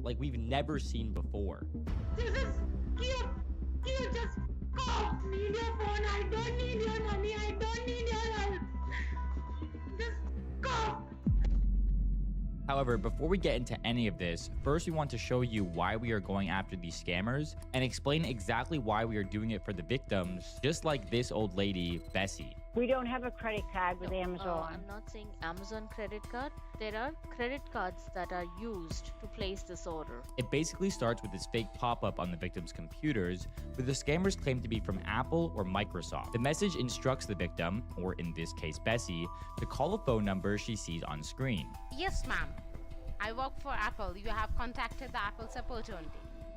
like we've never seen before. This is cute. Cute. Just go. Need your phone. I don't need your money. I don't need your help. Just go. However, before we get into any of this, first we want to show you why we are going after these scammers and explain exactly why we are doing it for the victims, just like this old lady, Bessie. We don't have a credit card with Amazon. I'm not saying Amazon credit card. There are credit cards that are used to place this order. It basically starts with this fake pop-up on the victim's computers, where the scammers claim to be from Apple or Microsoft. The message instructs the victim, or in this case Bessie, to call a phone number she sees on screen. Yes, ma'am. I work for Apple. You have contacted the Apple support only.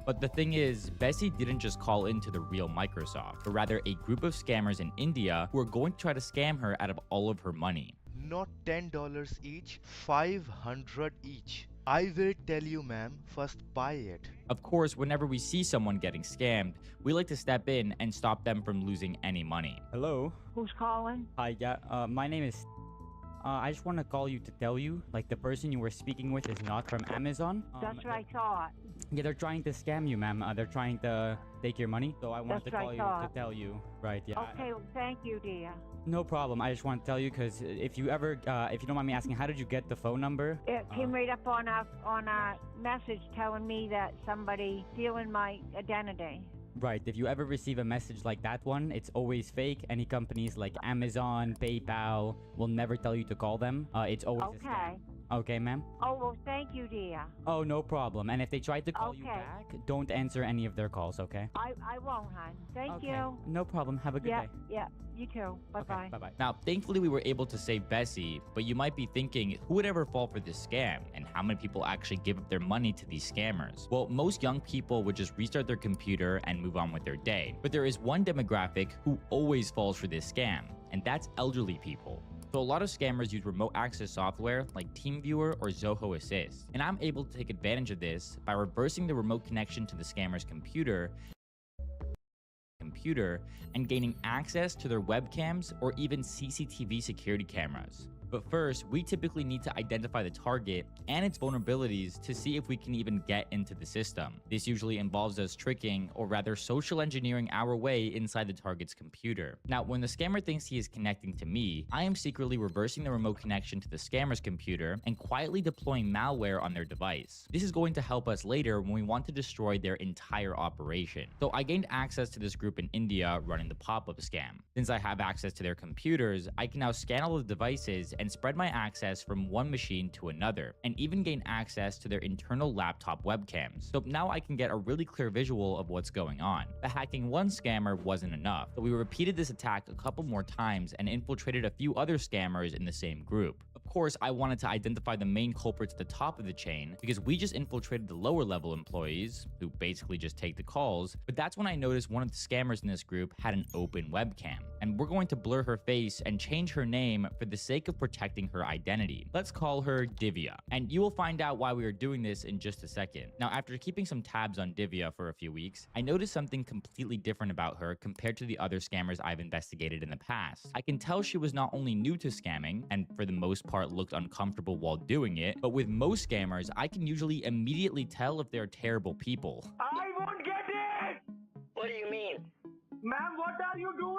But the thing is, Bessie didn't just call into the real Microsoft, but rather a group of scammers in India who are going to try to scam her out of all of her money. Not $10 each, 500 each. I will tell you, ma'am, first buy it. Of course, whenever we see someone getting scammed, we like to step in and stop them from losing any money. Hello. Who's calling? Hi, yeah, my name is... I just want to call you to tell you, like, the person you were speaking with is not from Amazon. That's what I thought. Yeah, they're trying to scam you, ma'am. They're trying to take your money. So I wanted to call you to tell you. Right, yeah. Okay, well, thank you, dear. No problem. I just want to tell you because if you ever, if you don't mind me asking, how did you get the phone number? It came right up on a message telling me that somebody stealing my identity. Right. If you ever receive a message like that one, it's always fake. Any companies like Amazon, PayPal will never tell you to call them. It's always a scam. Okay, ma'am? Oh, well, thank you, dear. Oh, no problem. And if they try to call you back, don't answer any of their calls, okay? I won't, hon. Thank you. No problem. Have a good day. Yeah, you too. Bye-bye. Bye-bye. Now, thankfully, we were able to save Bessie, but you might be thinking, who would ever fall for this scam? And how many people actually give up their money to these scammers? Well, most young people would just restart their computer and move on with their day. But there is one demographic who always falls for this scam, and that's elderly people. So a lot of scammers use remote access software like TeamViewer or Zoho Assist. And I'm able to take advantage of this by reversing the remote connection to the scammer's computer and gaining access to their webcams or even CCTV security cameras. But first, we typically need to identify the target and its vulnerabilities to see if we can even get into the system. This usually involves us tricking, or rather social engineering our way inside the target's computer. Now, when the scammer thinks he is connecting to me, I am secretly reversing the remote connection to the scammer's computer and quietly deploying malware on their device. This is going to help us later when we want to destroy their entire operation. So I gained access to this group in India running the pop-up scam. Since I have access to their computers, I can now scan all the devices and spread my access from one machine to another, and even gain access to their internal laptop webcams. So now I can get a really clear visual of what's going on. But hacking one scammer wasn't enough, so we repeated this attack a couple more times and infiltrated a few other scammers in the same group. Of course, I wanted to identify the main culprits at the top of the chain because we just infiltrated the lower level employees, who basically just take the calls, but that's when I noticed one of the scammers in this group had an open webcam, and we're going to blur her face and change her name for the sake of protecting her identity. Let's call her Divya, and you will find out why we are doing this in just a second. Now, after keeping some tabs on Divya for a few weeks, I noticed something completely different about her compared to the other scammers I've investigated in the past. I can tell she was not only new to scamming, and for the most part looked uncomfortable while doing it, but with most scammers, I can usually immediately tell if they're terrible people. I won't get it! What do you mean? Ma'am, what are you doing?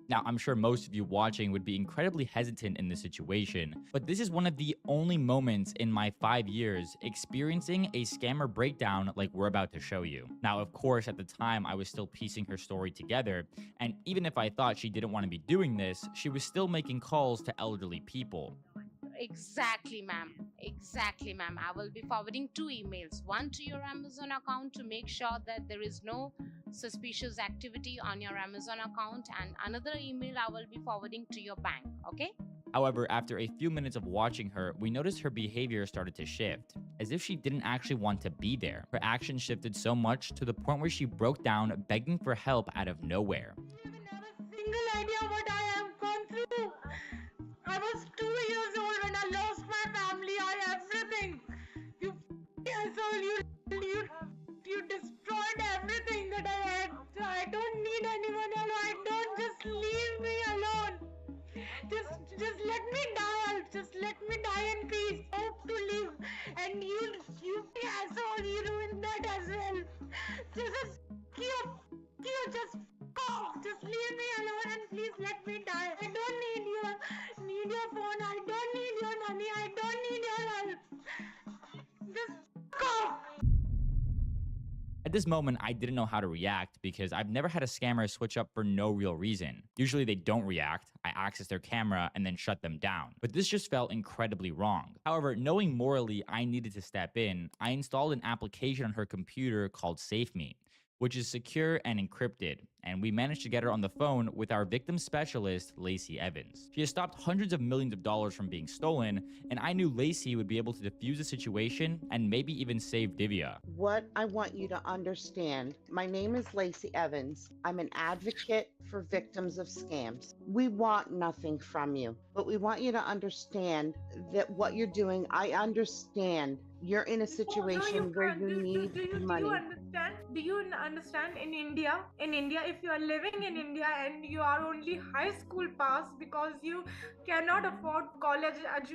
Now, I'm sure most of you watching would be incredibly hesitant in this situation, but this is one of the only moments in my 5 years experiencing a scammer breakdown like we're about to show you. Now, of course, at the time, I was still piecing her story together, and even if I thought she didn't want to be doing this, she was still making calls to elderly people. Exactly, ma'am. Exactly, ma'am. I will be forwarding 2 emails. One to your Amazon account to make sure that there is no suspicious activity on your Amazon account, and another email I will be forwarding to your bank, okay? However, after a few minutes of watching her, we noticed her behavior started to shift, as if she didn't actually want to be there. Her actions shifted so much to the point where she broke down, begging for help out of nowhere. You even have a single idea what I have gone through. I was 2 years old when I lost my family. I have everything. You asshole, you destroyed everything that I had. I don't need anyone else. Just leave me alone. Just let me die. Just let me die in peace. Hope to live. And you asshole, At this moment, I didn't know how to react because I've never had a scammer switch up for no real reason. Usually they don't react, I access their camera and then shut them down. But this just felt incredibly wrong. However, knowing morally I needed to step in, I installed an application on her computer called SafeMe, which is secure and encrypted, and we managed to get her on the phone with our victim specialist, Lacey Evans. She has stopped hundreds of millions of dollars from being stolen, and I knew Lacey would be able to defuse the situation and maybe even save Divya. What I want you to understand, my name is Lacey Evans. I'm an advocate for victims of scams. We want nothing from you, but we want you to understand that what you're doing, I understand you're in a situation where you need money. Do you understand in India, if you are living in India and you are only high school pass because you cannot afford college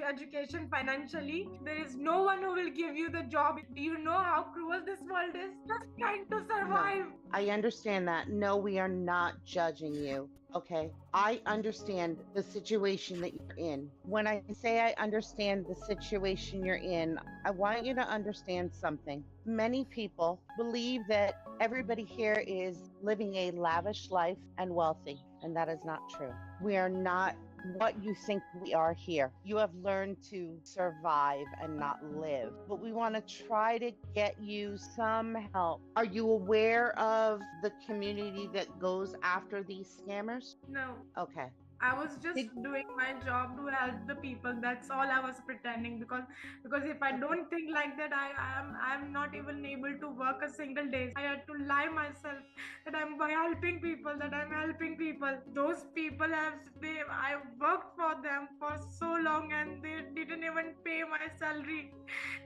education financially, there is no one who will give you the job. Do you know how cruel this world is? Just trying to survive. No, I understand that. No, we are not judging you. Okay, I understand the situation that you're in. When I say I understand the situation you're in, I want you to understand something. Many people believe that everybody here is living a lavish life and wealthy, and that is not true. We are not what you think we are here. You have learned to survive and not live, but we want to try to get you some help. Are you aware of the community that goes after these scammers? No. Okay. I was just doing my job to help the people. That's all I was pretending, because if I don't think like that, I'm not even able to work a single day. I had to lie myself that I'm helping people, Those people I worked for them for so long and they didn't even pay my salary.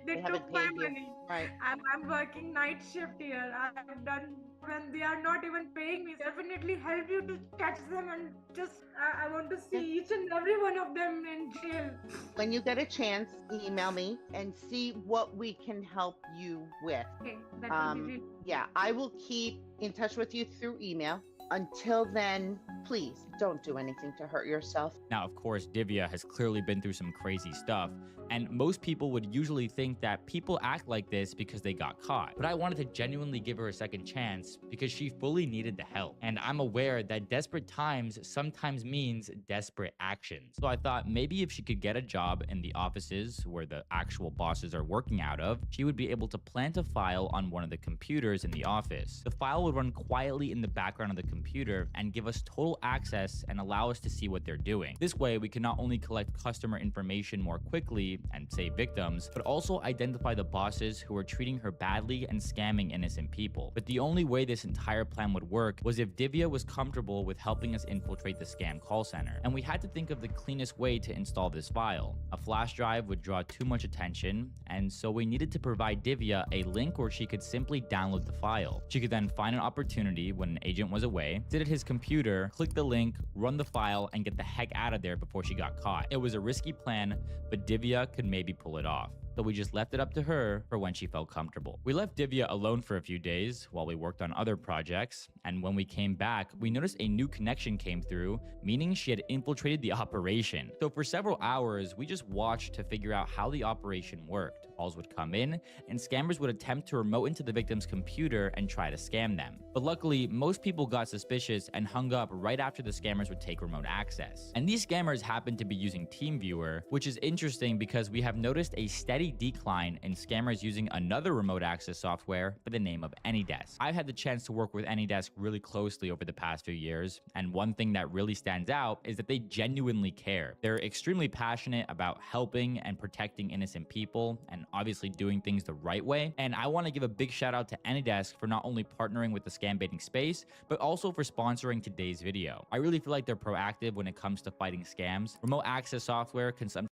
They took my money. Right. I'm working night shift here. I've done when they are not even paying me. Definitely help you to catch them, and just I want to see each and every one of them in jail. When you get a chance, email me and see what we can help you with. Okay, that will be really. Yeah, I will keep in touch with you through email. Until then, please don't do anything to hurt yourself. Now, of course, Divya has clearly been through some crazy stuff, and most people would usually think that people act like this because they got caught. But I wanted to genuinely give her a second chance because she fully needed the help. And I'm aware that desperate times sometimes means desperate actions. So I thought maybe if she could get a job in the offices where the actual bosses are working out of, she would be able to plant a file on one of the computers in the office. The file would run quietly in the background of the computer and give us total access and allow us to see what they're doing. This way, we can not only collect customer information more quickly and save victims, but also identify the bosses who are treating her badly and scamming innocent people. But the only way this entire plan would work was if Divya was comfortable with helping us infiltrate the scam call center. And we had to think of the cleanest way to install this file. A flash drive would draw too much attention, and so we needed to provide Divya a link where she could simply download the file. She could then find an opportunity when an agent was away, sit at his computer, click the link, run the file, and get the heck out of there before she got caught. It was a risky plan, but Divya could maybe pull it off. So we just left it up to her for when she felt comfortable. We left Divya alone for a few days while we worked on other projects, and when we came back, we noticed a new connection came through, meaning she had infiltrated the operation. So for several hours, we just watched to figure out how the operation worked. Calls would come in, and scammers would attempt to remote into the victim's computer and try to scam them. But luckily, most people got suspicious and hung up right after the scammers would take remote access. And these scammers happened to be using TeamViewer, which is interesting because we have noticed a steady decline in scammers using another remote access software by the name of AnyDesk. I've had the chance to work with AnyDesk really closely over the past few years, and one thing that really stands out is that they genuinely care. They're extremely passionate about helping and protecting innocent people, and obviously doing things the right way. And I want to give a big shout out to AnyDesk for not only partnering with the scam baiting space, but also for sponsoring today's video. I really feel like they're proactive when it comes to fighting scams. Remote access software can sometimes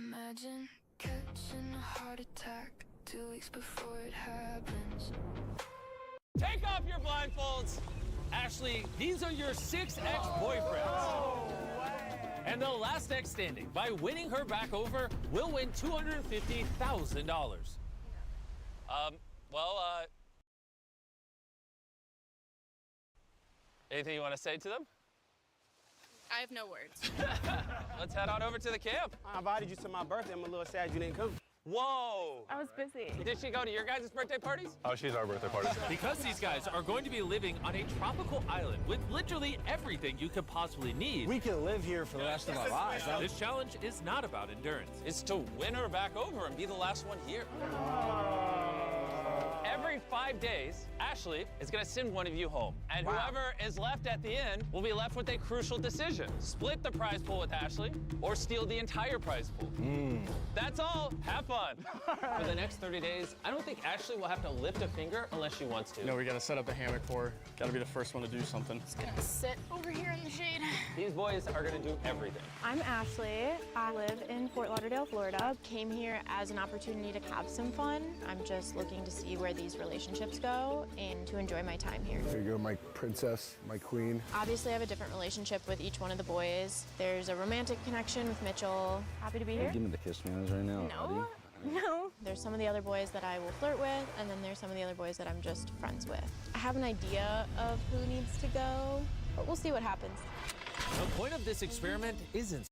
Imagine catching a heart attack 2 weeks before it happens. Take off your blindfolds. Ashley, these are your 6 ex-boyfriends. And the last ex standing, by winning her back over, will win $250,000. Anything you want to say to them? I have no words. Let's head on over to the camp. I invited you to my birthday. I'm a little sad you didn't come. Whoa! I was busy. Did she go to your guys' birthday parties? Oh, she's our birthday party. Because these guys are going to be living on a tropical island with literally everything you could possibly need. We could live here for the rest of our lives. This challenge is not about endurance. It's to win her back over and be the last one here. Every 5 days, Ashley is going to send one of you home. And whoever is left at the end will be left with a crucial decision. Split the prize pool with Ashley or steal the entire prize pool. That's all. Have fun. For the next 30 days, I don't think Ashley will have to lift a finger unless she wants to. No, we gotta set up the hammock for her. Gotta be the first one to do something. Just gonna sit over here in the shade. These boys are going to do everything. I'm Ashley. I live in Fort Lauderdale, Florida. Came here as an opportunity to have some fun. I'm just looking to see where these relationships go and to enjoy my time here. There you go, my princess, my queen. Obviously, I have a different relationship with each one of the boys. There's a romantic connection with Mitchell. Happy to be here. Give me the kiss manners right now. No. No. There's some of the other boys that I will flirt with, and then there's some of the other boys that I'm just friends with. I have an idea of who needs to go, but we'll see what happens. The point of this experiment isn't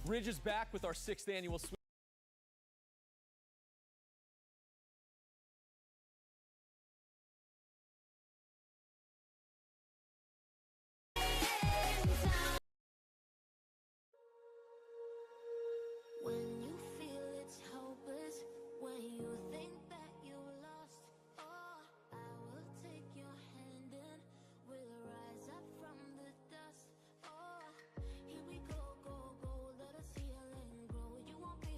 Ridge is back with our 6th annual swim. When you feel it's hopeless, when you think that you lost, oh, I will take your hand and we'll rise up from the dust. Oh, here we go, go, go, let us heal and grow. You won't be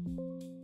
Thank you.